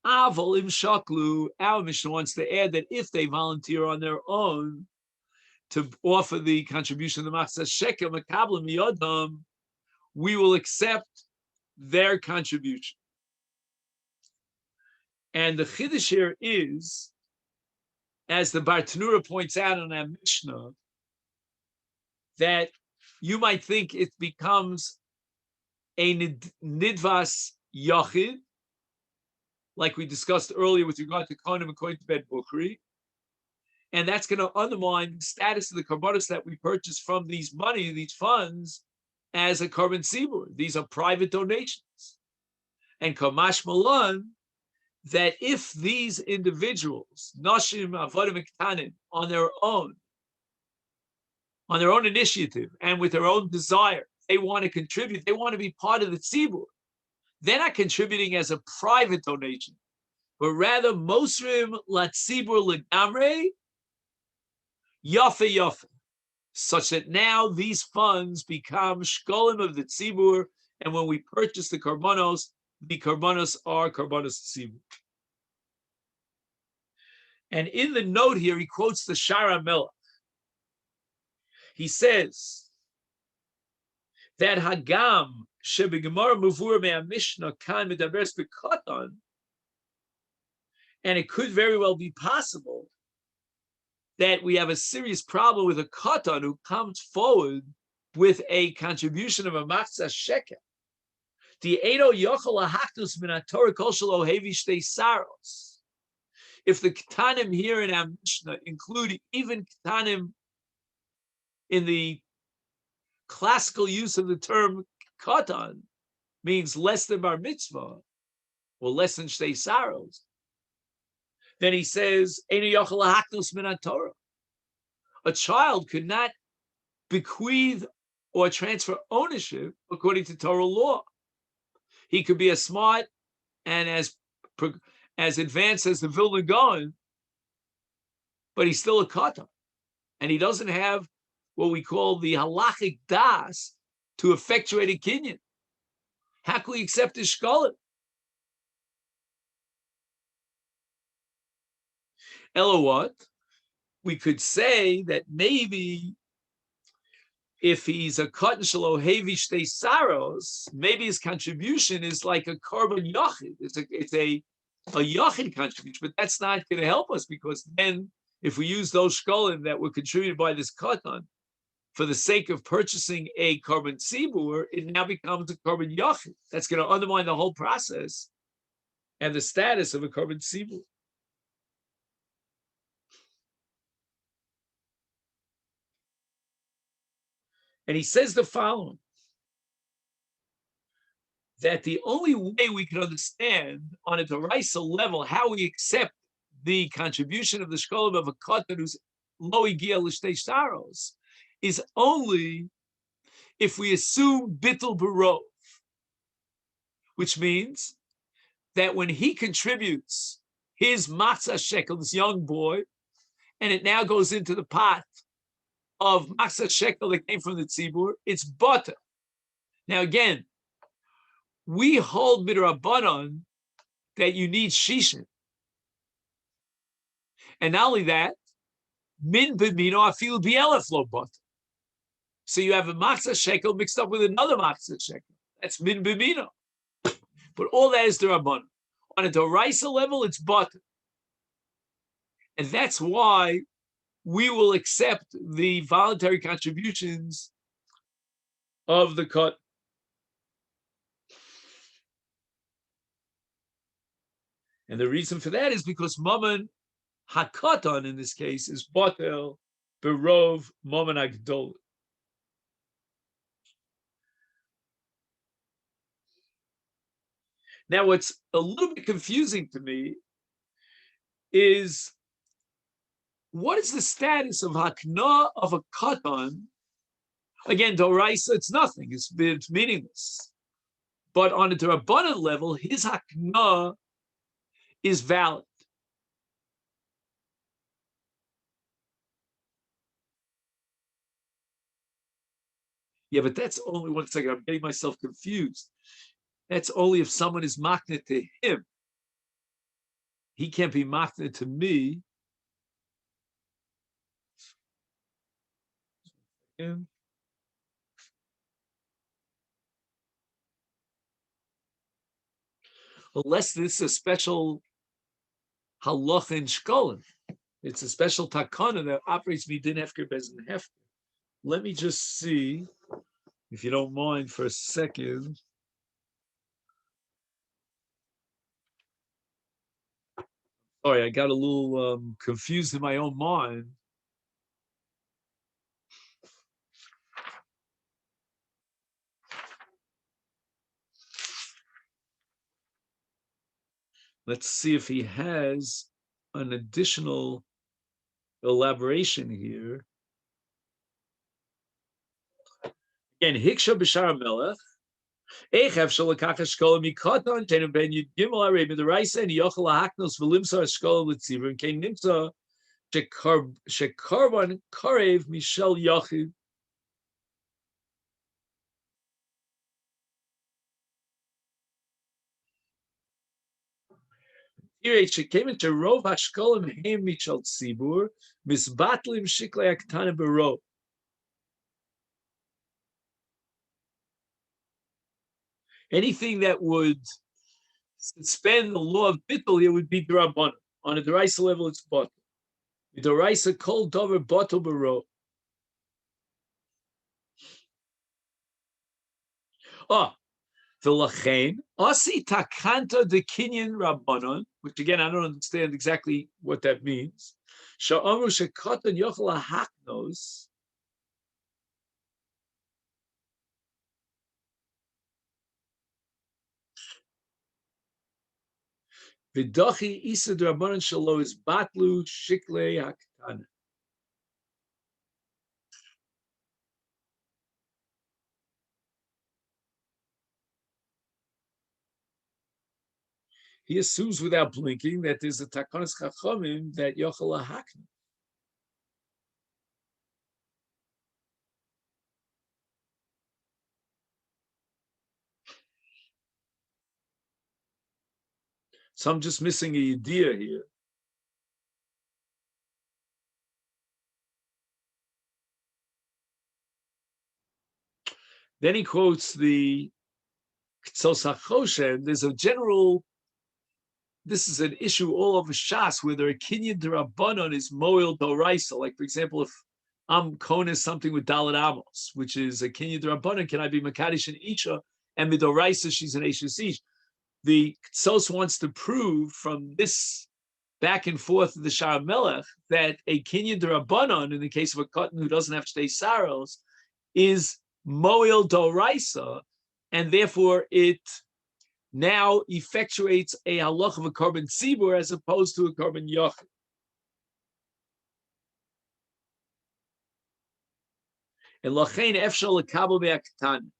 Aval Im Shaklu. Our Mishnah wants to add that if they volunteer on their own to offer the contribution of the Masechet Shekel, Makablim Yodam, we will accept their contribution. And the Chiddush here is, as the Bartanura points out in our Mishnah, that you might think it becomes a nidvas yachid, like we discussed earlier with regard to Kohanim according to Ben Bukhari, and that's going to undermine the status of the karbanos that we purchase from these funds, as a carbon tzibur. These are private donations. And Kamash Malan, that if these individuals, Nashim Avodim K'tanim, on their own initiative and with their own desire, they want to contribute, they want to be part of the tzibur, they're not contributing as a private donation, but rather Mosrim Latzibur Legamre, Yafe Yafe, such that now these funds become shkolim of the tzibur, and when we purchase the karbanos are karbanos tzibur. And in the note here, he quotes the Shara Melech. He says that Hagam shebegemara muvur mea Mishnah kan medabers bekatan, and it could very well be possible that we have a serious problem with a katan who comes forward with a contribution of a Masechet Shekel. The Edo Yochel Lahaktus min HaTorah Kol Shelo Hevi Shtei Saros. If the katanim here in our Mishnah include even katanim in the classical use of the term katan, means less than bar mitzvah, or less than shtei saros, then he says, Einu yochel lahaknos min haTorah. A child could not bequeath or transfer ownership according to Torah law. He could be as smart and as advanced as the Vilna Gaon, but he's still a katan, and he doesn't have what we call the halachic das to effectuate a kinyan. How can we accept his shkalim? Ella what? We could say that maybe if he's a katan shelo hevi shtei saros, maybe his contribution is like a korban yachid. It's a yachid contribution, but that's not going to help us, because then if we use those shkalim that were contributed by this katan for the sake of purchasing a korban tzibur, it now becomes a korban yachid. That's going to undermine the whole process and the status of a korban tzibur. And he says the following, that the only way we can understand on a deraisa level how we accept the contribution of the shkolim of a katan who's lo igia l'shtei saros is only if we assume bittul barov, which means that when he contributes his matzah shekel, this young boy, and it now goes into the pot of matzah shekel that came from the tzibur, it's butter. Now again, we hold midrabanan that you need shishin. And not only that, min b'mino afil bi'elef lo butter. So you have a matzah shekel mixed up with another matzah shekel. That's min b'mino. But all that is derabanan. On a doraisa level, it's butter. And that's why we will accept the voluntary contributions of the cut. And the reason for that is because mammon hakatan in this case is batel berov mammon agdol. Now, what's a little bit confusing to me is what is the status of hakna of a katan? Again, doraisa, it's nothing; it's meaningless. But on a drabanan level, his hakna is valid. Yeah, but that's only, one second, I'm getting myself confused. That's only if someone is makna to him. He can't be makna to me. Unless this is a special halach in shkolim. It's a special takana that operates midin hefker bezin hefker. Let me just see, if you don't mind for a second. Sorry, I got a little confused in my own mind. Let's see if he has an additional elaboration here. Again, Hiksha B'Shar Melech, Echev Shalakach Eshkola Mikoton, Tenem Ben Yud Gimel Arei B'Deraisa, and Yochel Lahaknos V'Limsa Eshkola L'Tzivur, and Kein Nimsa Shekarban Karev Mishel Yachid. Here, came into Rov Hashkolim Heim Michel Tzibur, Misbatlim Shiklei Aktana B'Rov. Anything that would suspend the law of bittul here would be drabanan. On a deraisa level, it's bottle. Deraisa kol dover bottle b'ro. Oh, the lachain asi takanta de kinyan rabbanon, which again I don't understand exactly what that means. Sha'amru shekatan yochel haknos. V'dochi isa d'Rabbanan shelo is batlu shiklei haktana. He assumes without blinking that there's a takanas chachamim that yochel hakna. So I'm just missing a idea here. Then he quotes the Ktsos HaChoshen. There's a general, this is an issue all over Shas, whether a Kinyan D'Rabbanan is Moel Doraisa. Like, for example, if I'm Konis something with Dalit Amos, which is a Kinyan D'Rabbanan, can I be Makadish and Isha? And Midoraisa, she's an Ashes Ish. The Ktsos wants to prove from this back and forth of the Shara Melech that a Kinyan D'Rabbanan, in the case of a cotton who doesn't have Shtei Saros, is Moel Doraisa, and therefore it now effectuates a halach of a korban tzibur as opposed to a korban yochid. And lachein efshal lekabel be'aktan.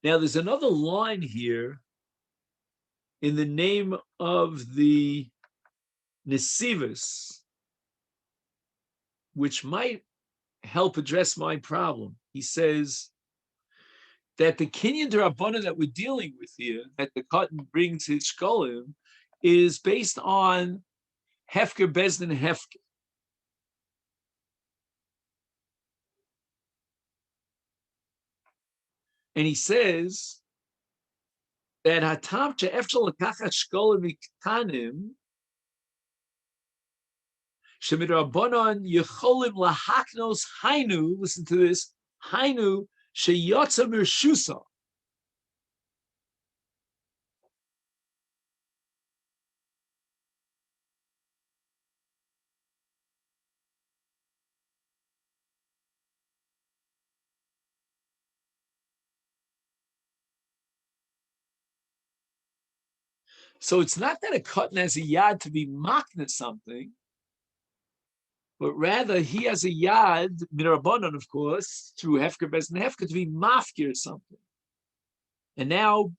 Now there's another line here in the name of the Nesivus, which might help address my problem. He says that the Kinyan D'Rabbanan that we're dealing with here, that the cotton brings his shkolim, is based on Hefker Bezdin Hefker. And he says that Hatam she'efshal lekachat shkolim miktanim shemidrabanan yecholim lahaknos hainu. Listen to this. Hainu sheyotza mirshusa. So it's not that a cotton has a yad to be makna something, but rather he has a yad, midrabanan, of course, through Hefker Bez and Hefker, to be mafkir something. And now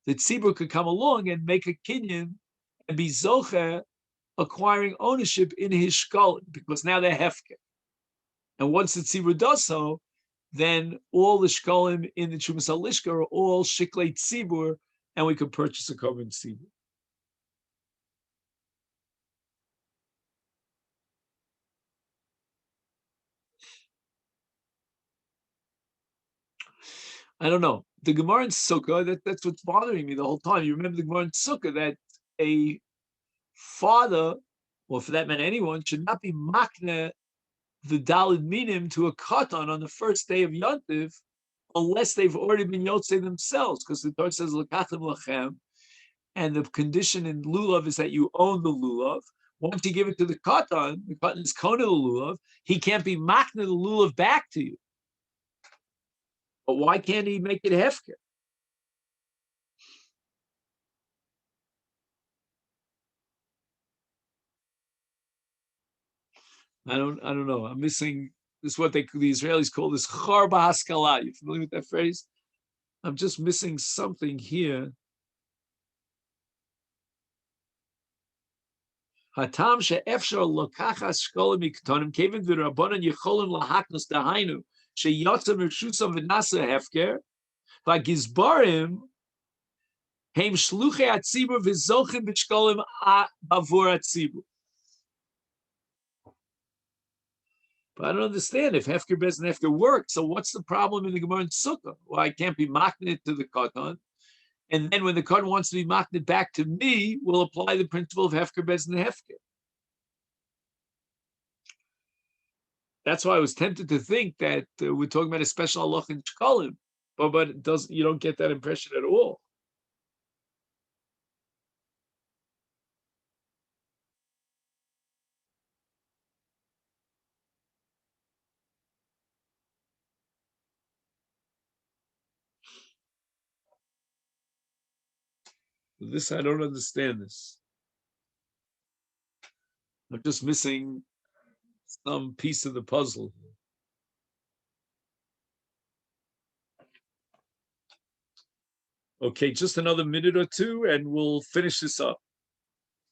the tzibur could come along and make a kinyan and be zocher, acquiring ownership in his shkolim, because now they're Hefker. And once the tzibur does so, then all the shkolim in the Chumas HaLishka are all shiklei tzibur, and we could purchase a korban tzibur. I don't know. The Gemara in Sukkah, that's what's bothering me the whole time. You remember the Gemara in Sukkah that a father, or for that matter anyone, should not be makne the Dalid Minim to a katan on the first day of Yontif unless they've already been Yotzei themselves, because the Torah says L'kachim Lachem, and the condition in Lulav is that you own the Lulav. Once you give it to the katan is kona the Lulav, he can't be makne the Lulav back to you. But why can't he make it hefker? I don't know. I'm missing this. Is what the Israelis call this charba haskala. You familiar with that phrase? I'm just missing something here. Hatam she'efshar lokachas shkolim miktonim kevin v'rabbanan yicholim lahaknos dahainu sheyotzam rishusam v'nasa hefker v'gizbarim heim shluchei atzibur v'zochim b'shkolim bavur atzibur. But I don't understand if Hefker doesn't have to work. So what's the problem in the Gemara in Sukkah? Well, I can't be maknit to the Katan. And then when the Katan wants to be maknit back to me, we'll apply the principle of Hefker Bez and Hefker. That's why I was tempted to think that we're talking about a special halach in Shekalim, but it doesn't. You don't get that impression at all. This I don't understand. This I'm just missing some piece of the puzzle. Okay, just another minute or two, and we'll finish this up.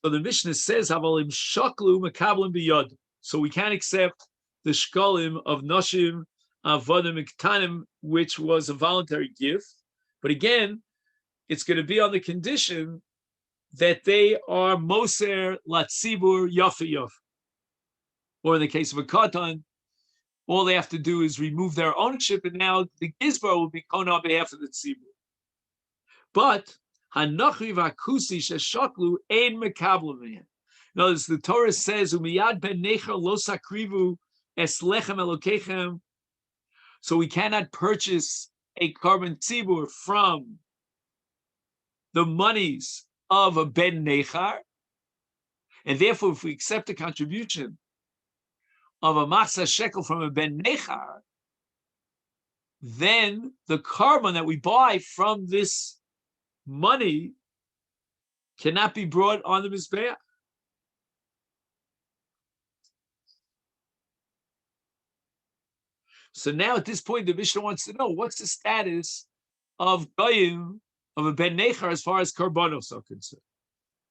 So the Mishnah says, "Havalim shaklu makablim biyad." So we can't accept the shkalim of nashim avodim ktanim, which was a voluntary gift. But again, it's going to be on the condition that they are moser latzibur yafiyaf. Or in the case of a katan, all they have to do is remove their ownership, and now the gizbar will be kona on behalf of the tzibur. But hanachi vakusi sheshaklu ein mekablim. In other words, the Torah says, "Umiyad ben necher lo sakrivu es lechem elokechem." So we cannot purchase a carbon tzibur from the monies of a ben nechar, and therefore, if we accept a contribution of a machzah shekel from a ben nechar, then the carbon that we buy from this money cannot be brought on the mizbeach. So now at this point, the Mishnah wants to know what's the status of goyim, of a ben nechar, as far as karbanos are concerned.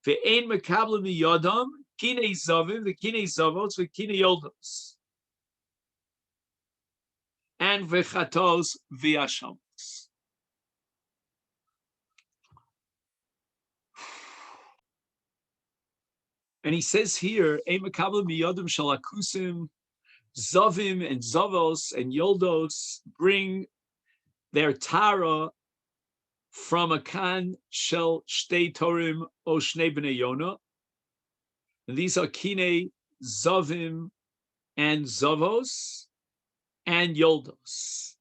Ve'ein mekablim miyadam kinei zavim ve'kinei zavos ve'kinei yoldos and ve'chatos ve'ashamos. And he says here, "Ein mekablim miyadam shalakusim zavim and zavos and yoldos bring their tara from a kan shel shtei torim o shnei bnei yona." And these are kine zavim and zavos and yoldos.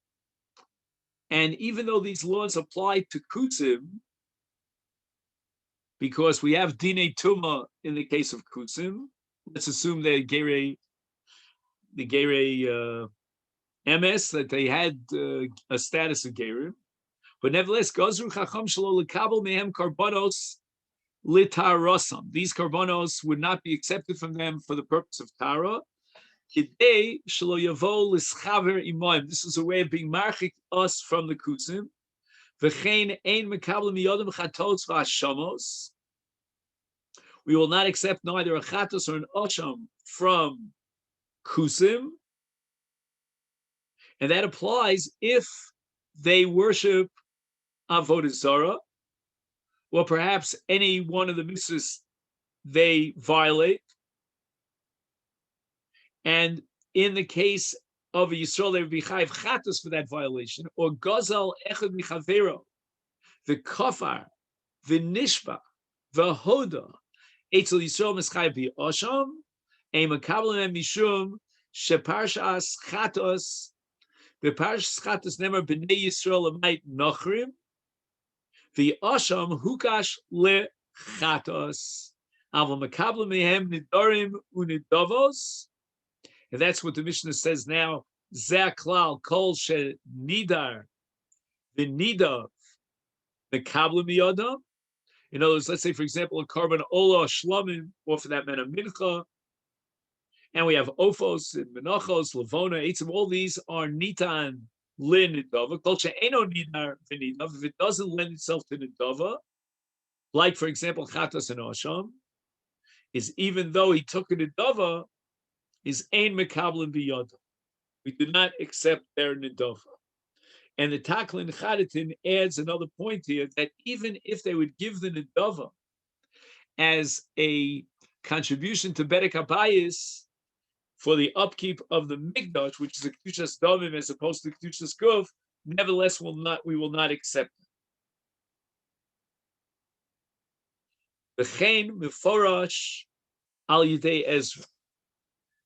And even though these laws apply to kutzim, because we have dine tuma in the case of kutzim, let's assume the gerei MS, that they had a status of gerim. But nevertheless, Gazru Chacham Shelo Lekabel Mehem Karbonos Litarosam. These karbonos would not be accepted from them for the purpose of Tara. Kidei Shelo Yavo Lischaver Imoim. This is a way of being marchik us from the kutzim. V'chein ein mekabel miyodem chatos v'ashamos. We will not accept neither a chatos or an osham from kutzim. And that applies if they worship Avodah Zarah, or perhaps any one of the mitzvahs they violate. And in the case of a Yisrael, they would be chayiv chatos for that violation, or gazal echad michavero, the kafar, the nishba, the hoda, etzel Yisrael mischayiv bi osham, a makabel mishum sheparshas chatos. The Parshas Chatos nemer b'nei Yisrael might nochrim. The Asham hukash le Chatos. Aval makabel mehem nidorim unidovos. And that's what the Mishnah says now. Zeh klal kol she nidar v'nidav makabel miyadam. In other words, let's say, for example, a carbon ola shlamim, or for that matter, mincha. And we have Ophos and Menachos, Lavona, Eitzim. All these are Nitan Lin Nidava. Kolcha Eno Nidar V'Nidav. If it doesn't lend itself to Nidava, like for example Chatas and Osham, is even though he took a Nidava, is Ein Mekablim B'Yada. We do not accept their Nidava. And the Taklin Chadatin adds another point here, that even if they would give the Nidava as a contribution to Bedek Habayis, for the upkeep of the Mikdash, which is a Kedushas Damim as opposed to Kedushas Guf, nevertheless we will not accept it. V'chein meforash al yidei Ezra.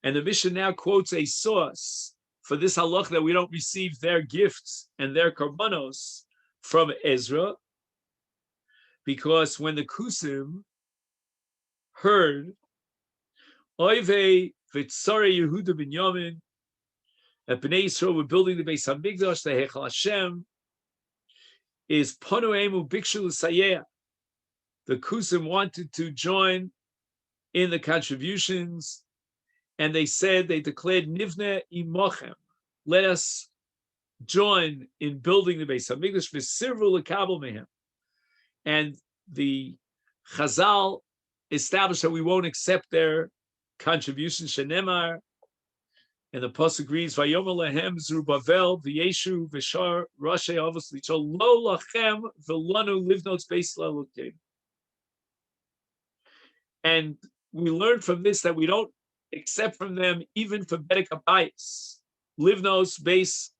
And the Mishnah now quotes a source for this halach that we don't receive their gifts and their karbanos from Ezra, because when the Kusim heard Oivei V'tzarei Yehuda Binyamin, that Bnei Yisrael were building the Beis Hamikdash, the Heichal Hashem, is Panu Emu Bikshu L'Sayeh. the Kusim wanted to join in the contributions, and they declared Nivne imochem, let us join in building the Beis Hamikdash v'sirvu lekabel mehem. And the Chazal established that we won't accept their contribution. Shenemar, and the pasuk reads, "Vayomer lehem Zerubbabel v'Yeshu v'Shar Rashi Avos Lichol lo lachem v'lanu livnot Beis Elokeinu." And we learn from this that we don't accept from them even for Bedek Habayis, livnos Beis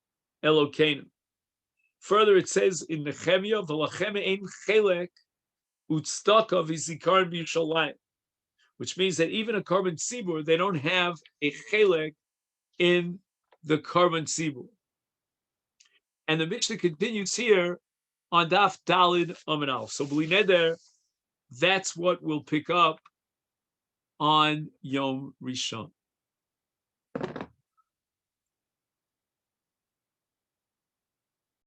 Elokeinu. Further, it says in Nehemiah, "V'lachem ein chelek utstaka v'zikar b'Yushalayim," which means that even a carbon tzibur, they don't have a chelek in the carbon tzibur. And the Mishnah continues here on Daf Dalid Amud Aleph. So Bli Neder, that's what we'll pick up on Yom Rishon.